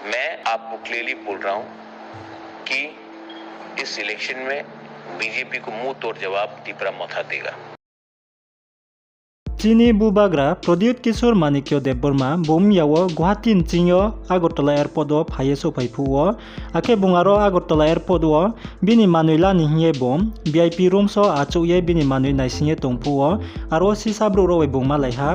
मैं आपको क्लियरली बोल रहा हूं कि इस इलेक्शन में बीजेपी को मुंह तोड़ जवाब त्रिपुरा मथा देगा। चीनी बुबाग्रा प्रद्युत किशोर मानिक्य देबबर्मा बुमयाओ गुवाहाटी चिंयो आगरतला एयरपोर्ट फाये सफाइफुओ आखे बुंगारो आगरतला एयरपोर्ट बिनि मानुला निहिए बम वीआईपी रूम्स आचुये बिनि मानुय नाइसिंगे तंगफुओ आरो सिसा ब्रुरो बुंमा लाइहा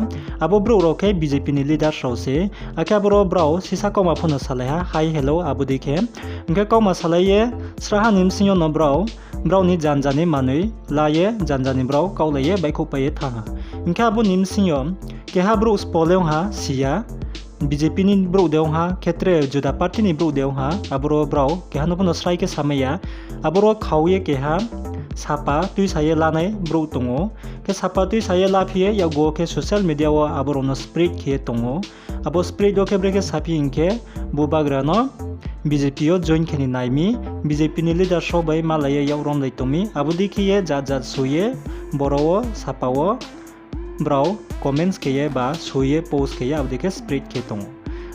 आबो ब्रुरो के बीजेपी नि लीडर सौसे आखे ब्रो ब्राउ सिसा कमा फनो सालाइहा हाई हेलो आबो दिखे उनके कमा सालाइए स्राहा निमसिंयो न ब्राउनि जानजानि मानुय लाये जानजानि ब्राउ काउलाये बाइको पाये थाहा उनके आबो निमसिंयो केहा ब्रु स्पलेवहा सिया बीजेपी नि ब्रु देवहा खेत्रे जुदा पार्टी नि ब्रु देवहा आबरो ब्राउ केहा नपनो स्राय के सामया आबरो खावये केहा सापा तुई साये लानाय ब्रु तंगो के सापा तुई साये लाफिये या गो के सोशल मीडिया व आबरो न स्प्रेड खे तंगो आबो स्प्रेड के ब्रेके सापि इनके बुबाग्रानो बीजेपी जॉइन खेनि नाइमी बीजेपी नि लीडर सबाय मालाये याव रमलाय तमी आबो दिखिये जात जात सुये बरो सापाओ ब्राउ कमेंट्स के बा सुये पोस्ट के अब देखे स्प्रेड के तंगो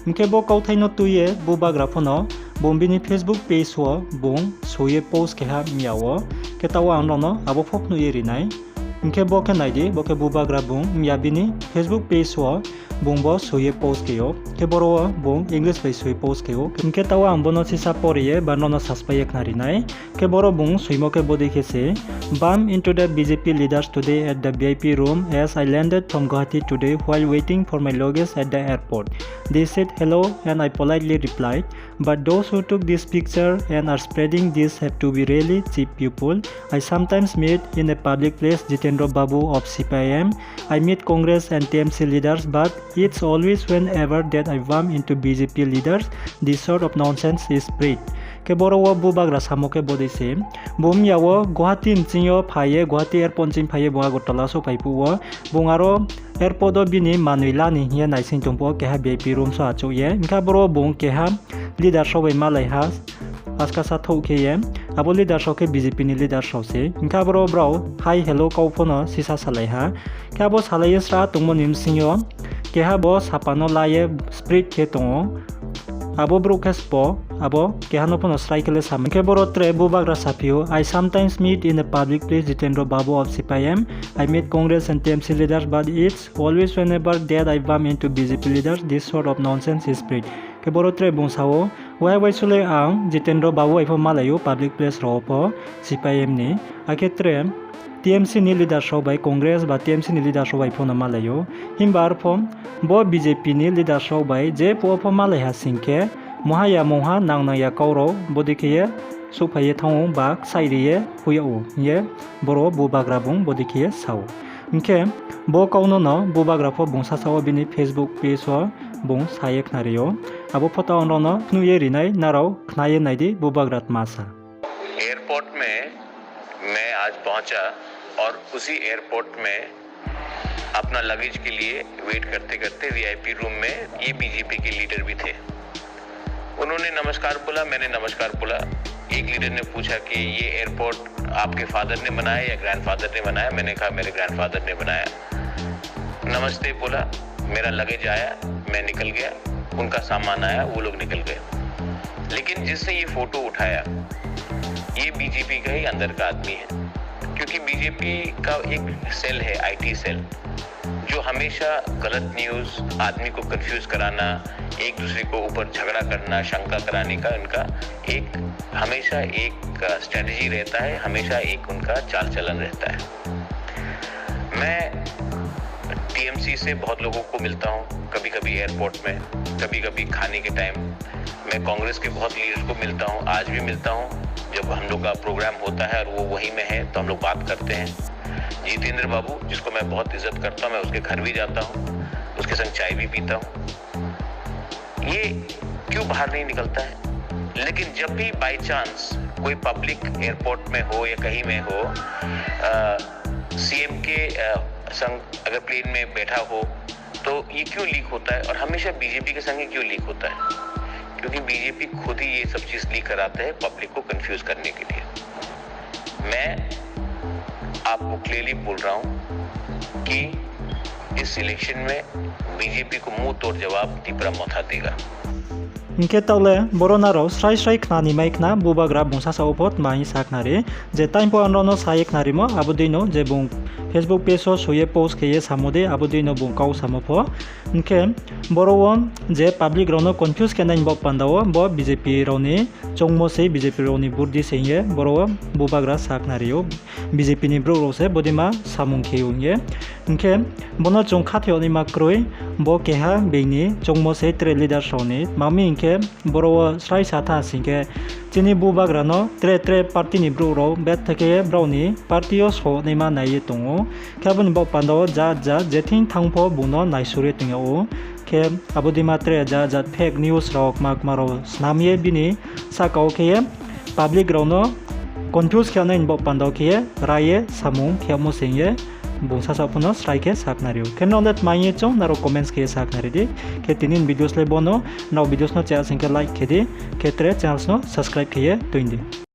उनके बो काउथाइनो तुये बुबाग्राफोनो बम्बिनी फेसबुक पेज वो बुंग सुये पोस्ट के हा मियाओ के तावा आननो आबो फपनु एरिनाय उनके बो के नाइदि बो के बुबाग्रा बुंग मियाबिनी फेसबुक पेज वो बुंगबो सुये पोस्ट के बरो बुंग इंग्लिश बाय सुये पोस्ट के उनके तावा आंबोनो सिसा पोरिये बानोनो सस्पाये खनारिनाय के बरो बुंग सुइमो के बोदि केसे bump into the BJP leaders today at the VIP room as I landed from Guwahati today while waiting for my luggage at the airport. They said hello and I politely replied, but those who took this picture and are spreading this have to be really cheap people. I sometimes meet in a public place Jitendra Babu of CPIM. I meet Congress and TMC leaders, but it's always whenever that I bump into BJP leaders, this sort of nonsense is spread. के बरो बुबाग्रा सामो के बोदि से बुमयाओ Guwahati चिंयो Phaye Guwahati airport चिं फाये बुंगा गटला सो फाइपुओ बुंगारो airport बिनि मानुइला निहिए नाइसिं तंपो केहा VIP room so आचुये इनका बरो बुंग केहा leader सबाय मालाइहा आसकासा थौकेये आबो लीडर सौके बीजेपी नि लीडर सौसे इनका बरो ब्राउ हाई हेलो काउफोनो सिसा सालाइहा के आबो सालाइये स्रा तंगमो निमसिंयो केहा बो सापानो लाये स्प्रेड के तंगो आबो ब्रोकेसपो abo kehano pono strikele sam ke boro tre bubagra sapio I sometimes meet in a public place Jitendra Babu of CPIM. I meet Congress and TMC leaders, but it's always whenever that I bump into BJP leaders, this sort of nonsense is spread. Ke boro tre bungsao why sule ang Jitendra Babu ifo malayo public place ropo CPIM ni ake tre TMC ni leader sobai Congress ba TMC ni leader sobai phone malayo himbar phone bo BJP ni leader sobai je po malaya singke mohaya moha nangnaya kauro bodikiye supaye thong ba sairiye huyau ye boro bubagra bung bodikiye sao inke bo kauno no bubagra pho bungsa sao bini Facebook page o bung sayek nario abo photo onrono nuye rinai narau khnaye naidi bubagrat masa airport में मैं आज पहुंचा और उसी airport में अपना luggage के लिए वेट करते करते वीआईपी रूम में ये बीजेपी के लीडर भी थे। उन्होंने नमस्कार बोला, मैंने नमस्कार बोला। एक लीडर ने पूछा कि ये एयरपोर्ट आपके फादर ने बनाया या ग्रैंडफादर ने बनाया? मैंने कहा मेरे ग्रैंडफादर ने बनाया। नमस्ते बोला, मेरा लगेज आया, मैं निकल गया, उनका सामान आया, वो लोग निकल गए। लेकिन जिसने ये फोटो उठाया ये बीजेपी का ही अंदर का आदमी है, क्योंकि बीजेपी का एक सेल है, आईटी सेल, जो हमेशा गलत न्यूज़, आदमी को कंफ्यूज कराना, एक दूसरे को ऊपर झगड़ा करना, शंका कराने का इनका एक हमेशा एक स्ट्रेटजी रहता है, हमेशा एक उनका चाल चलन रहता है। मैं टीएमसी से बहुत लोगों को मिलता हूँ, कभी कभी एयरपोर्ट में, कभी कभी खाने के टाइम। मैं कांग्रेस के बहुत लीडर्स को मिलता हूँ, आज भी मिलता हूँ। जब हम लोग का प्रोग्राम होता है और वो वहीं में है तो हम लोग बात करते हैं। जितेंद्र बाबू, जिसको मैं बहुत इज्जत करता हूँ, मैं उसके घर भी जाता हूँ, उसके संग चाय भी पीता हूँ। ये क्यों बाहर नहीं निकलता है? लेकिन जब भी बाय चांस कोई पब्लिक एयरपोर्ट में हो या कहीं में हो, सीएम के संग अगर प्लेन में बैठा हो तो ये क्यों लीक होता है? और हमेशा बीजेपी के संग क्यों लीक होता है? क्योंकि बीजेपी खुद ही ये सब चीज़ लीक कराते हैं पब्लिक को कंफ्यूज करने के लिए। मैं आपको क्लियरली बोल रहा हूँ कि इस इलेक्शन में बीजेपी को मुंह तोड़ जवाब त्रिपुरा मथा देगा। Hingke taule boronaro srai knani mai kna bubagra bungsa sa upot mai saknari je time po anrono sai knarimo abudino je bung Facebook page o soye post keye samode abudino bung kau samopo hingke borowon je public rono confuse kenain bok pandao bo BJP roni chongmo sei BJP roni burdi seye borowo bubagra saknario BJP ni bro rose bodima samung keungye hingke bono chong khatheoni makroi bo keha beini chongmo sei tre leader soni mami hingke borowo srai satha singke chini bubagrano tre party ni bro ro bet theke browni party o so nema nai tongo kabun bok pandao ja jeting thangpo buno naisure tingo ke abudima tre ja fake news rok makmaro snamye bini sakau ke public rono confuse kyanen bok pandao ke raye samung kyamo singye bungsa sapuno strike saknario kenondet mai chong naro comments ke saknari ke tinin videos le bono now videos no channel singke like kedi ke tre channels no subscribe ke toindi